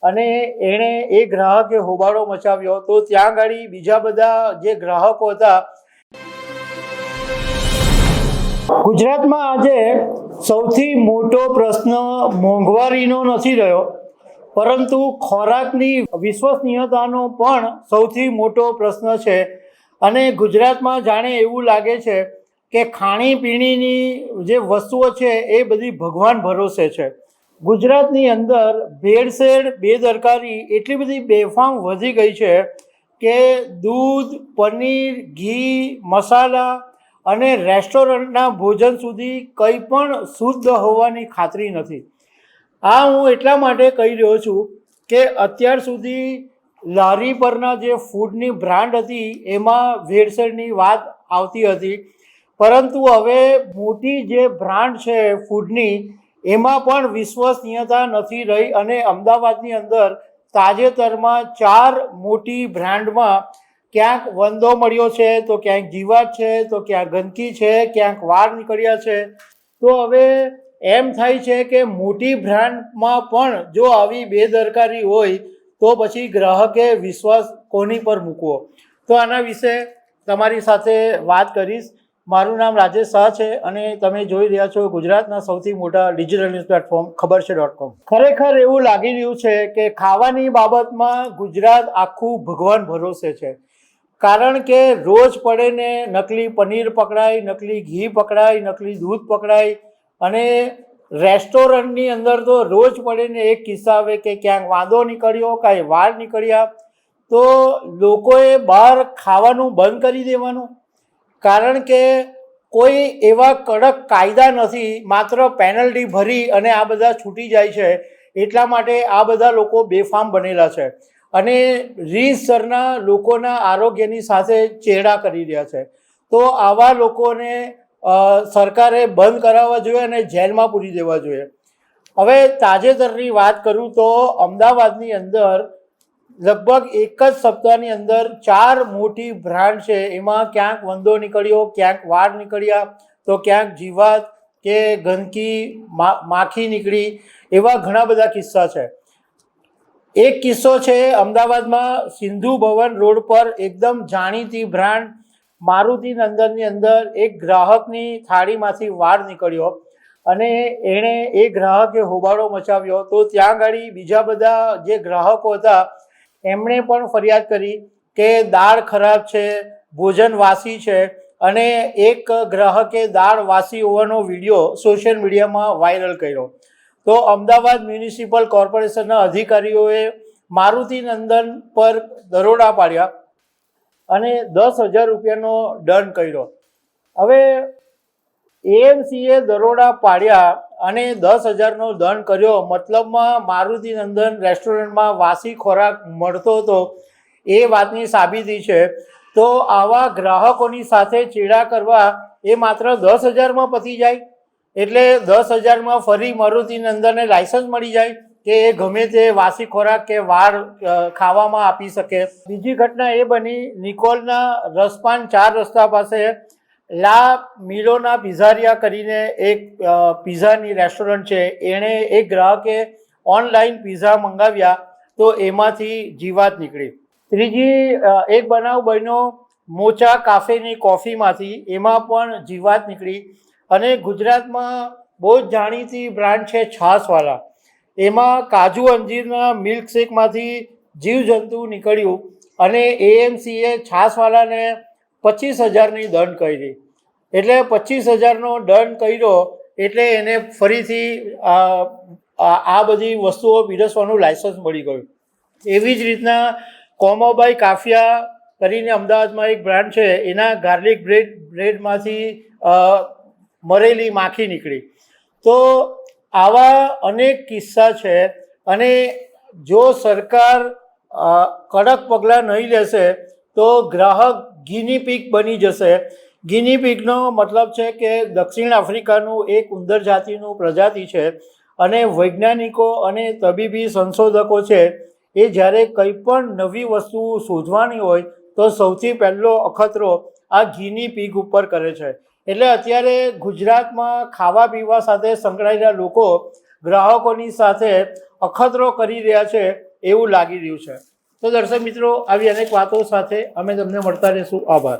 અને એણે એ ગ્રાહકે હોબાળો મચાવ્યો. તો ત્યાં આગળ બીજા બધા જે ગ્રાહકો હતા. ગુજરાતમાં આજે સૌથી મોટો પ્રશ્ન મોંઘવારીનો નથી રહ્યો, પરંતુ ખોરાકની વિશ્વસનીયતાનો પણ સૌથી મોટો પ્રશ્ન છે. અને ગુજરાતમાં જાણે એવું લાગે છે કે ખાણીપીણીની જે વસ્તુઓ છે એ બધી ભગવાન ભરોસે છે. ગુજરાતની અંદર ભેળસેળ બેદરકારી એટલી બધી બેફામ વધી ગઈ છે કે દૂધ, પનીર, ઘી, મસાલા અને રેસ્ટોરન્ટના ભોજન સુધી કંઈ પણ શુદ્ધ હોવાની ખાતરી નથી. આ હું એટલા માટે કહી રહ્યો છું કે અત્યાર સુધી લારી પરના જે ફૂડની બ્રાન્ડ હતી એમાં ભેળસેળની વાત આવતી હતી, પરંતુ હવે મોટી જે બ્રાન્ડ છે ફૂડની એમાં પણ વિશ્વસનીયતા નથી રહી. અને અમદાવાદની અંદર તાજેતરમાં 4 મોટી બ્રાન્ડમાં ક્યાંક વંદો મળ્યો છે, તો ક્યાંક જીવાત છે, તો ક્યાંક ગંદકી છે, ક્યાંક વાળ નીકળ્યા છે. તો હવે એમ થાય છે કે મોટી બ્રાન્ડમાં પણ જો આવી બેદરકારી હોય તો પછી ગ્રાહકે વિશ્વાસ કોની પર મૂકવો? તો આના વિશે તમારી સાથે વાત કરીશ. મારું નામ રાજેશ શાહ છે અને તમે જોઈ રહ્યા છો ગુજરાતના સૌથી મોટા ડિજિટલ ન્યૂઝ પ્લેટફોર્મ ખબરછે.com. ખરેખર એવું લાગી રહ્યું છે કે ખાવાની બાબતમાં ગુજરાત આખું ભગવાન ભરોસે છે. કારણ કે રોજ પડે ને નકલી પનીર પકડાય, નકલી ઘી પકડાય, નકલી દૂધ પકડાય. અને રેસ્ટોરન્ટની અંદર તો રોજ પડે ને એક કિસ્સા આવે કે ક્યાંક વાંદો નીકળ્યો, કાંઈ વાળ નીકળ્યા. તો લોકોએ બહાર ખાવાનું બંધ કરી દેવાનું, કારણ કે કોઈ એવા કડક કાયદા નથી. માત્ર પેનલ્ટી ભરી અને આ બધા છૂટી જાય છે. એટલા માટે આ બધા લોકો બેફામ બનેલા છે અને રીતસરના લોકોના આરોગ્યની સાથે ચેડા કરી રહ્યા છે. તો આવા લોકોને સરકારે બંધ કરાવવા જોઈએ અને જેલમાં પૂરી દેવા જોઈએ. હવે તાજેતરની વાત કરું તો અમદાવાદની અંદર લગભગ એક જ સપ્તાહની અંદર 4 મોટી બ્રાન્ડ છે. એમાં ક્યાંક વંદો નીકળ્યો, ક્યાંક વાળ નીકળ્યા, તો ક્યાંક જીવાત કે ગંદકી માખી નીકળી. એવા ઘણા બધા કિસ્સા છે. એક કિસ્સો છે અમદાવાદમાં સિંધુ ભવન રોડ પર એકદમ જાણીતી બ્રાન્ડ મારુતિ નંદનની અંદર એક ગ્રાહકની થાળીમાંથી વાળ નીકળ્યો અને એણે એ ગ્રાહકે હોબાળો મચાવ્યો. તો ત્યાં આગળ બીજા બધા જે ગ્રાહકો હતા એમણે પણ ફરિયાદ કરી કે દાળ ખરાબ છે, ભોજન વાસી છે. અને એક ગ્રાહકે દાળ વાસી હોવાનો વિડીયો સોશિયલ મીડિયામાં વાયરલ કર્યો. તો અમદાવાદ મ્યુનિસિપલ કોર્પોરેશનના અધિકારીઓએ મારુતિ નંદન પર દરોડા પાડ્યા અને 10,000 રૂપિયાનો દંડ કર્યો. હવે એએમસીએ દરોડા પાડ્યા અને 10,000નો દંડ કર્યો, મતલબમાં મારુતિ નંદન રેસ્ટોરન્ટમાં વાસી ખોરાક મળતો હતો એ વાતની સાબિતી છે. તો આવા ગ્રાહકોની સાથે ચેડા કરવા એ માત્ર 10,000માં પતી જાય, એટલે 10,000માં ફરી મારુતિ નંદનને લાયસન્સ મળી જાય કે એ ગમે તે વાસી ખોરાક કે વાળ ખાવામાં આપી શકે. બીજી ઘટના એ બની નિકોલના રસપાન 4 રસ્તા પાસે લા મિલોના પિઝારિયા કરીને એક પિઝાની રેસ્ટોરન્ટ છે. એણે એક ગ્રાહકે ઓનલાઈન પિઝા મંગાવ્યા તો એમાંથી જીવાત નીકળી. ત્રીજી એક બનાવ બન્યો મોચા કાફેની કોફીમાંથી, એમાં પણ જીવાત નીકળી. અને ગુજરાતમાં બહુ જ જાણીતી બ્રાન્ડ છે છાશવાલા, એમાં કાજુ અંજીરના મિલ્કશેકમાંથી જીવજંતુ નીકળ્યું અને એએમસીએ છાશવાલાને 25,000ની દંડ કરી. એટલે 25,000નો દંડ કર્યો એટલે એને ફરીથી આ બધી વસ્તુઓ પીરસવાનું લાયસન્સ મળી ગયું. એવી જ રીતના કોમોબાઈ કાફિયા કરીને અમદાવાદમાં એક બ્રાન્ડ છે, એના ગાર્લિક બ્રેડમાંથી મરેલી માખી નીકળી. તો આવા અનેક કિસ્સા છે અને જો સરકાર કડક પગલાં નહીં લેશે તો ગ્રાહક ગિની પીગ બની જશે. ગિની પીગનો મતલબ છે કે દક્ષિણ આફ્રિકાનું એક ઉંદર જાતિનું પ્રજાતિ છે અને વૈજ્ઞાનિકો અને તબીબી સંશોધકો છે એ જ્યારે કંઈ પણ નવી વસ્તુ શોધવાની હોય તો સૌથી પહેલો અખતરો આ ગિની પીગ ઉપર કરે છે. એટલે અત્યારે ગુજરાતમાં ખાવા પીવા સાથે સંકળાયેલા લોકો ગ્રાહકોની સાથે અખતરો કરી રહ્યા છે એવું લાગી રહ્યું છે. તો દર્શક મિત્રો, આવી અનેક વાતો સાથે અમે તમને મળતા રહીશું. આભાર.